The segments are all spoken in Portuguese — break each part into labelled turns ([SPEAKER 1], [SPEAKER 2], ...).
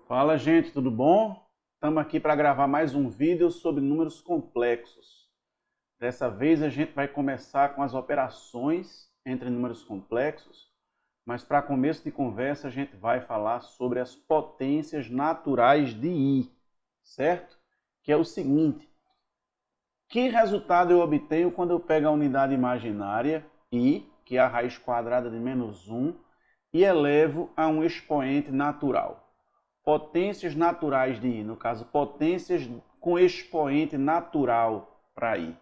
[SPEAKER 1] Fala, gente, tudo bom? Estamos aqui para gravar mais um vídeo sobre números complexos. Dessa vez a gente vai começar com as operações entre números complexos, mas para começo de conversa a gente vai falar sobre as potências naturais de I, certo? Que é o seguinte: que resultado eu obtenho quando eu pego a unidade imaginária I, que é a raiz quadrada de -1, e elevo a um expoente natural? Potências naturais de I, no caso, potências com expoente natural para I.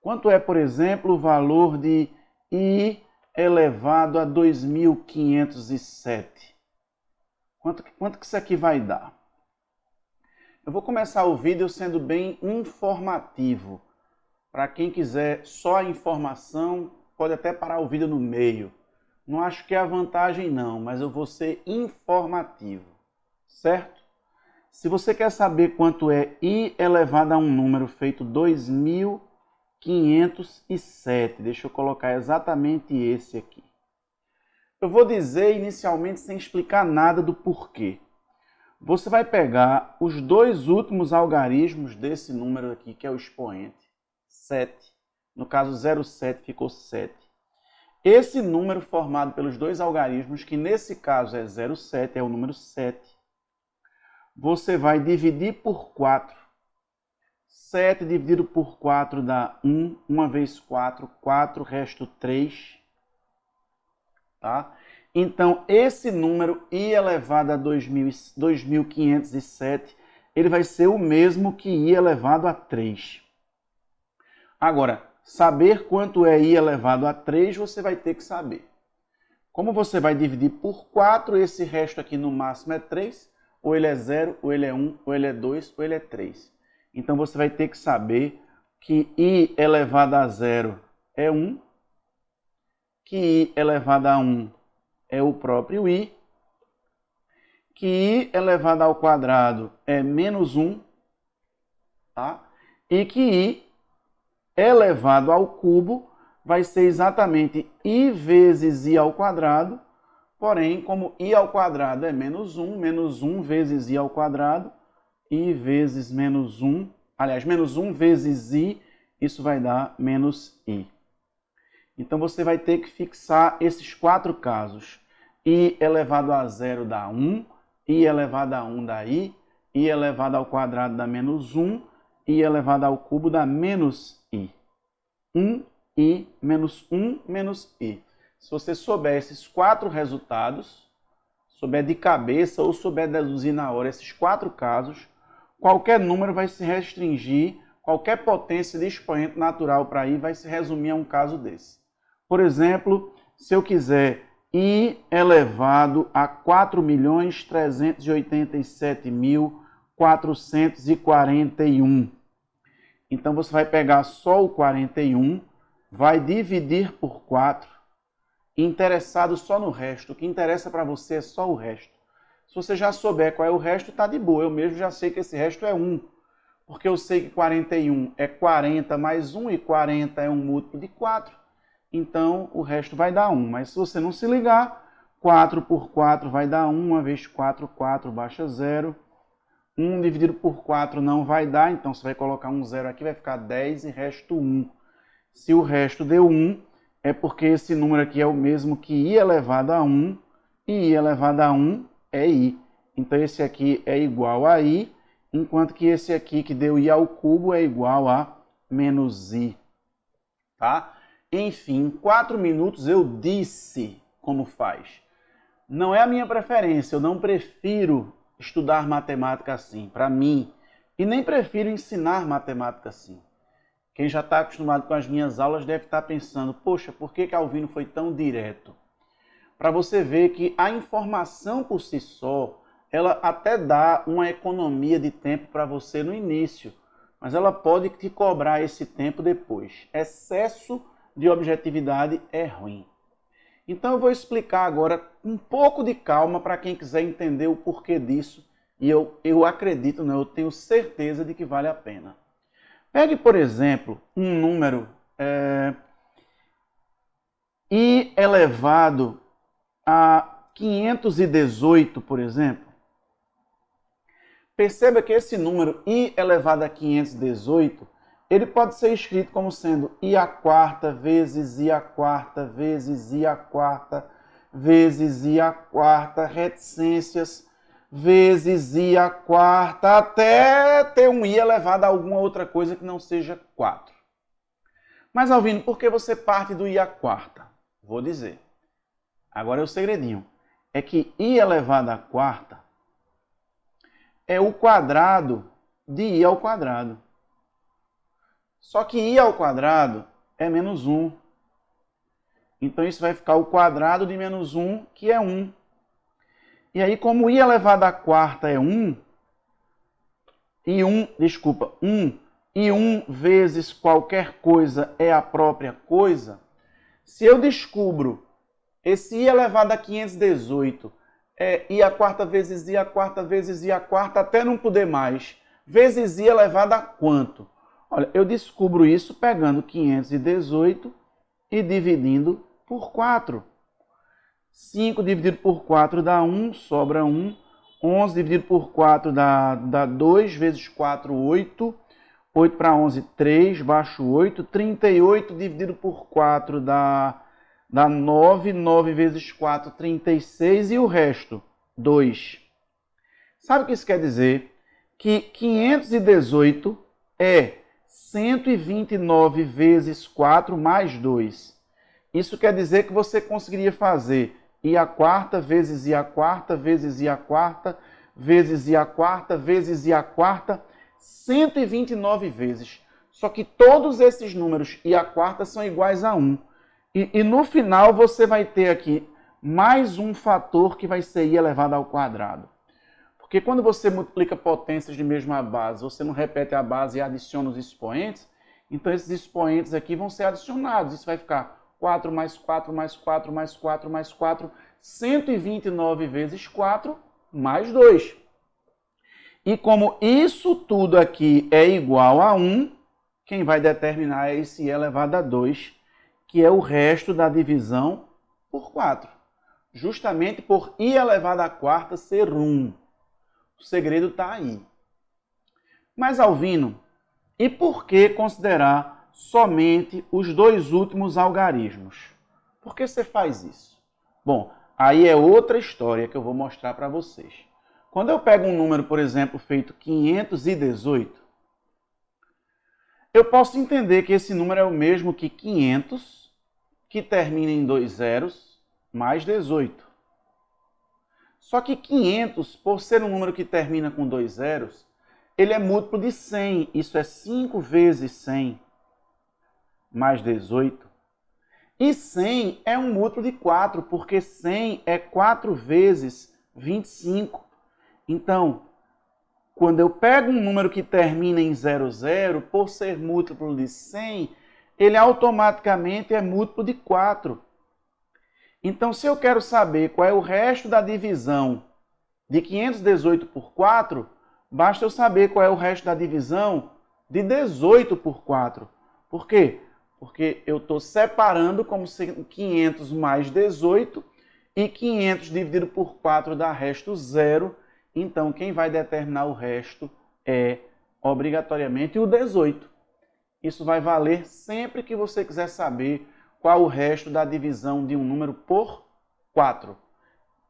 [SPEAKER 1] Quanto é, por exemplo, o valor de I elevado a 2507? Quanto que isso aqui vai dar? Eu vou começar o vídeo sendo bem informativo. Para quem quiser só a informação, pode até parar o vídeo no meio. Não acho que é a vantagem não, mas eu vou ser informativo. Certo? Se você quer saber quanto é I elevado a um número feito 2507, deixa eu colocar exatamente esse aqui. Eu vou dizer inicialmente sem explicar nada do porquê. Você vai pegar os dois últimos algarismos desse número aqui, que é o expoente, 7. No caso, 0,7 ficou 7. Esse número formado pelos dois algarismos, que nesse caso é 0,7, é o número 7. Você vai dividir por 4. 7 dividido por 4 dá 1. 1 vezes 4, 4, resto 3. Tá? Então, esse número I elevado a 2507, ele vai ser o mesmo que I elevado a 3. Agora, saber quanto é I elevado a 3, você vai ter que saber. Como você vai dividir por 4, esse resto aqui no máximo é 3. Ou ele é 0, ou ele é 1, ou ele é 2, ou ele é 3. Então, você vai ter que saber que I elevado a 0 é 1, que I elevado a 1 é o próprio I, que I elevado ao quadrado é -1, tá? E que I elevado ao cubo vai ser exatamente I vezes I ao quadrado. Porém, como I ao quadrado é -1 vezes I ao quadrado, I vezes -1, aliás, -1 vezes I, isso vai dar -I. Então, você vai ter que fixar esses 4 casos. I elevado a 0 dá 1, I elevado a 1 dá I elevado ao quadrado dá -1, I elevado ao cubo dá -I. 1I menos 1 menos I. Se você souber esses 4 resultados, souber de cabeça ou souber deduzir na hora esses 4 casos, qualquer número vai se restringir, qualquer potência de expoente natural para I vai se resumir a um caso desse. Por exemplo, se eu quiser I elevado a 4.387.441, então você vai pegar só o 41, vai dividir por 4, interessado só no resto. O que interessa para você é só o resto. Se você já souber qual é o resto, está de boa. Eu mesmo já sei que esse resto é 1. Porque eu sei que 41 é 40 mais 1 e 40 é um múltiplo de 4. Então, o resto vai dar 1. Mas se você não se ligar, 4 por 4 vai dar 1. 1 vezes 4, 4 baixa 0. 1 dividido por 4 não vai dar. Então, você vai colocar um 0 aqui, vai ficar 10 e resto 1. Se o resto deu 1, é porque esse número aqui é o mesmo que I elevado a 1, e I elevado a 1 é I. Então, esse aqui é igual a I, enquanto que esse aqui, que deu I ao cubo, é igual a -I. Tá? Enfim, em 4 minutos eu disse como faz. Não é a minha preferência, eu não prefiro estudar matemática assim, para mim, e nem prefiro ensinar matemática assim. Quem já está acostumado com as minhas aulas deve estar pensando, poxa, por que Calvino foi tão direto? Para você ver que a informação por si só, ela até dá uma economia de tempo para você no início, mas ela pode te cobrar esse tempo depois. Excesso de objetividade é ruim. Então eu vou explicar agora com um pouco de calma para quem quiser entender o porquê disso, e eu acredito, não, eu tenho certeza de que vale a pena. Pegue, por exemplo, um número I elevado a 518, por exemplo. Perceba que esse número i elevado a 518, ele pode ser escrito como sendo i à quarta vezes i à quarta vezes i à quarta vezes i à quarta, reticências, vezes i à quarta, até ter um i elevado a alguma outra coisa que não seja 4. Mas, Alvino, por que você parte do i à quarta? Vou dizer. Agora é o segredinho. É que i elevado à quarta é o quadrado de i ao quadrado. Só que i ao quadrado é menos 1. Então isso vai ficar o quadrado de menos 1, que é 1. E aí, como i elevado à quarta é 1, 1 e 1 vezes qualquer coisa é a própria coisa, se eu descubro esse i elevado a 518 é i à quarta vezes i à quarta vezes i à quarta, até não poder mais, vezes i elevado a quanto? Olha, eu descubro isso pegando 518 e dividindo por 4. 5 dividido por 4 dá 1, sobra 1. 11 dividido por 4 dá 2, vezes 4, 8. 8 para 11, 3, baixo 8. 38 dividido por 4 dá 9. 9 vezes 4, 36. E o resto? 2. Sabe o que isso quer dizer? Que 518 é 129 vezes 4 mais 2. Isso quer dizer que você conseguiria fazer i à quarta vezes i à quarta vezes i à quarta vezes i à quarta vezes i à quarta 129 vezes. Só que todos esses números i à quarta são iguais a 1. E no final você vai ter aqui mais um fator que vai ser i elevado ao quadrado. Porque quando você multiplica potências de mesma base, você não repete a base e adiciona os expoentes, então esses expoentes aqui vão ser adicionados. Isso vai ficar 4 mais 4 mais 4 mais 4 mais 4, 129 vezes 4 mais 2. E como isso tudo aqui é igual a 1, quem vai determinar é esse i elevado a 2, que é o resto da divisão por 4. Justamente por i elevado à quarta ser 1. O segredo está aí. Mas, Alvino, e por que considerar somente os dois últimos algarismos? Por que você faz isso? Bom, aí é outra história que eu vou mostrar para vocês. Quando eu pego um número, por exemplo, feito 518, eu posso entender que esse número é o mesmo que 500, que termina em 2 zeros, mais 18. Só que 500, por ser um número que termina com 2 zeros, ele é múltiplo de 100. Isso é 5 vezes 100 mais 18. E 100 é um múltiplo de 4, porque 100 é 4 vezes 25. Então, quando eu pego um número que termina em 00, por ser múltiplo de 100, ele automaticamente é múltiplo de 4. Então, se eu quero saber qual é o resto da divisão de 518 por 4, basta eu saber qual é o resto da divisão de 18 por 4. Por quê? Porque eu estou separando como sendo 500 mais 18 e 500 dividido por 4 dá resto 0. Então, quem vai determinar o resto é, obrigatoriamente, o 18. Isso vai valer sempre que você quiser saber qual o resto da divisão de um número por 4.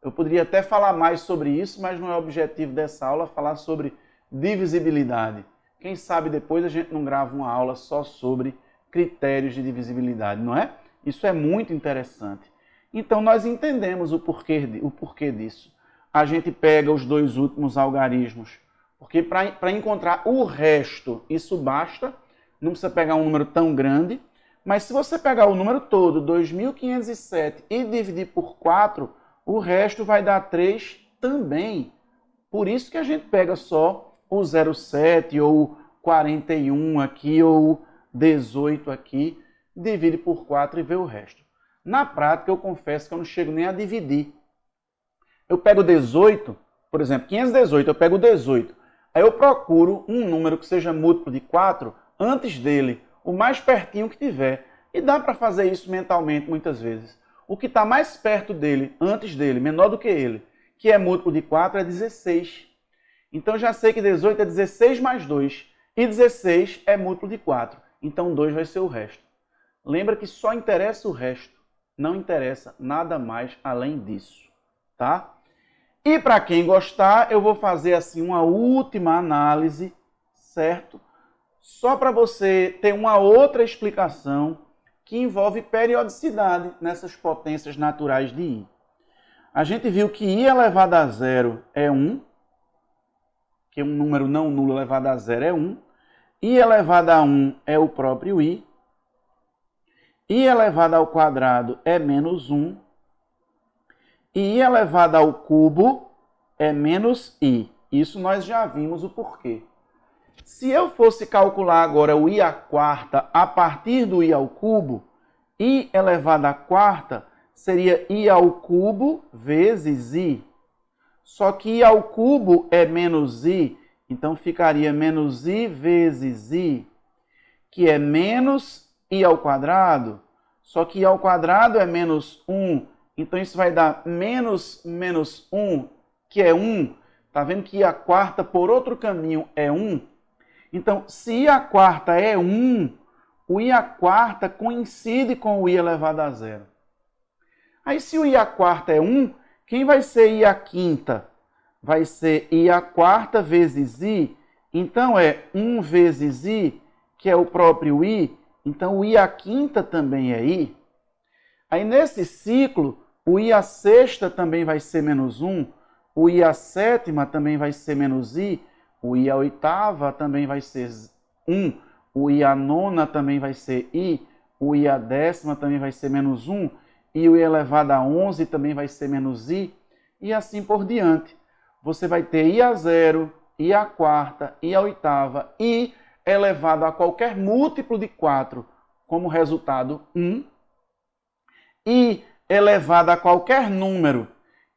[SPEAKER 1] Eu poderia até falar mais sobre isso, mas não é o objetivo dessa aula falar sobre divisibilidade. Quem sabe depois a gente não grava uma aula só sobre critérios de divisibilidade, não é? Isso é muito interessante. Então, nós entendemos o porquê disso. A gente pega os dois últimos algarismos, porque para encontrar o resto, isso basta, não precisa pegar um número tão grande, mas se você pegar o número todo, 2.507, e dividir por 4, o resto vai dar 3 também. Por isso que a gente pega só o 07 ou 41 aqui ou 18 aqui, divide por 4 e vê o resto. Na prática, eu confesso que eu não chego nem a dividir. Eu pego 18, por exemplo, 518, eu pego 18. Aí eu procuro um número que seja múltiplo de 4 antes dele, o mais pertinho que tiver. E dá para fazer isso mentalmente muitas vezes. O que está mais perto dele, antes dele, menor do que ele, que é múltiplo de 4, é 16. Então, já sei que 18 é 16 mais 2. E 16 é múltiplo de 4. Então, 2 vai ser o resto. Lembra que só interessa o resto. Não interessa nada mais além disso. Tá? E para quem gostar, eu vou fazer assim uma última análise, certo? Só para você ter uma outra explicação que envolve periodicidade nessas potências naturais de I. A gente viu que I elevado a zero é 1, que um número não nulo elevado a zero é 1. I elevado a 1 é o próprio I. I elevado ao quadrado é menos 1. E I elevado ao cubo é menos I. Isso nós já vimos o porquê. Se eu fosse calcular agora o I à quarta a partir do I ao cubo, I elevado à quarta seria I ao cubo vezes I. Só que I ao cubo é menos I, então ficaria menos I vezes I, que é menos I ao quadrado. Só que I ao quadrado é menos 1, então isso vai dar menos 1, que é 1. Está vendo que I à quarta por outro caminho é 1? Então, se I à quarta é 1, o I à quarta coincide com o I elevado a zero. Aí, se o I à quarta é 1, quem vai ser I à quinta? Vai ser I à quarta vezes I. Então, é 1 vezes I, que é o próprio I. Então, o I à quinta também é I. Aí, nesse ciclo, o I à sexta também vai ser menos 1. O I à sétima também vai ser menos I. O I à oitava também vai ser 1. O I à nona também vai ser I. O I à décima também vai ser menos 1. E o I elevado a 11 também vai ser menos I. E assim por diante. Você vai ter I a zero, I à quarta, I à oitava, I elevado a qualquer múltiplo de 4 como resultado 1. I elevado a qualquer número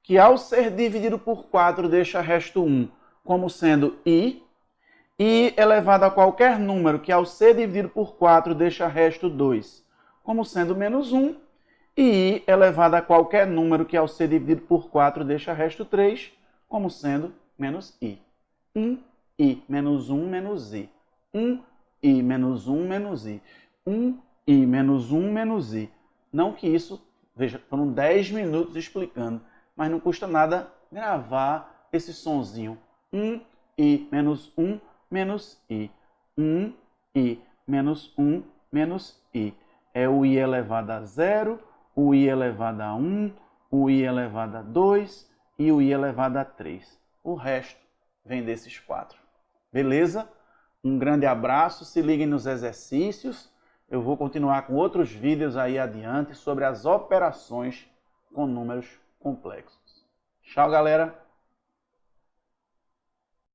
[SPEAKER 1] que ao ser dividido por 4 deixa resto 1, como sendo I elevado a qualquer número que ao ser dividido por 4 deixa resto 2, como sendo menos 1, e I elevado a qualquer número que ao ser dividido por 4 deixa resto 3, como sendo menos I. 1I menos 1 menos I. 1I menos 1 menos I. 1I menos 1 menos I. Não que isso, veja, foram 10 minutos explicando, mas não custa nada gravar esse sonzinho. 1I menos 1 menos I. 1I menos 1 menos I. É o I elevado a 0, o I elevado a 1, o I elevado a 2 e o I elevado a 3. O resto vem desses 4. Beleza? Um grande abraço, se liguem nos exercícios. Eu vou continuar com outros vídeos aí adiante sobre as operações com números complexos. Tchau, galera!